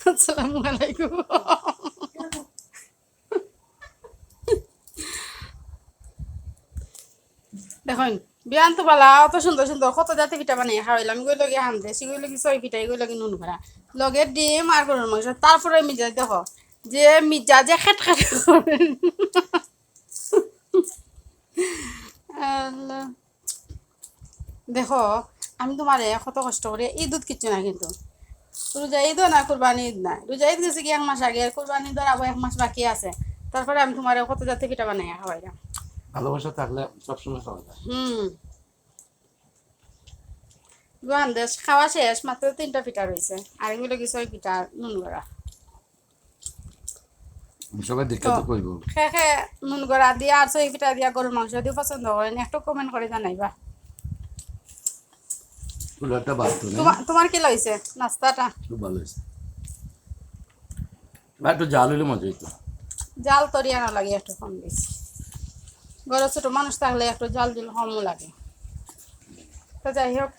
আসসালামু আলাইকুম। দেখুন বিয়ান তো বালা অত সুন্দর সুন্দর কত জাতি পিঠা বানিয়ে খাওয়াইলাম গই লগে হান্দে সিগুই লগে ছয় পিঠা এগুলো লগে নুন ভরা লগে ডিম আর গরুর মাংস তারপরে মিজা দেখো যে মিজা যে খেট খেট করে। আল্লাহ। দেখো আমি তোমারে কত কষ্ট করে ঈদুত কিচ্ছু না কিন্তু রোজা ঈদও না কোরবানি ঈদ না রোজা ঈদ গেছে কি এক মাস আগে আর কোরবানি ঈদ আবার এক মাস বাকি আছে তারপরে আমি তোমার কত জাতি পিঠা বানাই খাওয়াইলাম। ভালোবাসা থাকলে সবসময় পাওয়া যায়। গোয়ান দেশ খাওয়া শেষ মাত্র 3টা পিঠা রয়েছে আর এগুলো কি 6 পিঠা নুন গড়া সবাই দেখে তো কইব খে নুন গড়া দিয়া আর 6 পিঠা দিয়া গরুর মাংস দিয়ে পছন্দ করেন একটু কমেন্ট করে জানাইবা। কুলারটা বাড়তো না তোমার কি লইছে নাস্তাটা? খুব ভালো হয়েছে আর একটু জাল হলে মজা হইতো জাল তরিয়ানো লাগে একটু কম বেশি ঘরে ছোট মানুষ থাকলে একটু জাল দিল কমও লাগে তো যাই হোক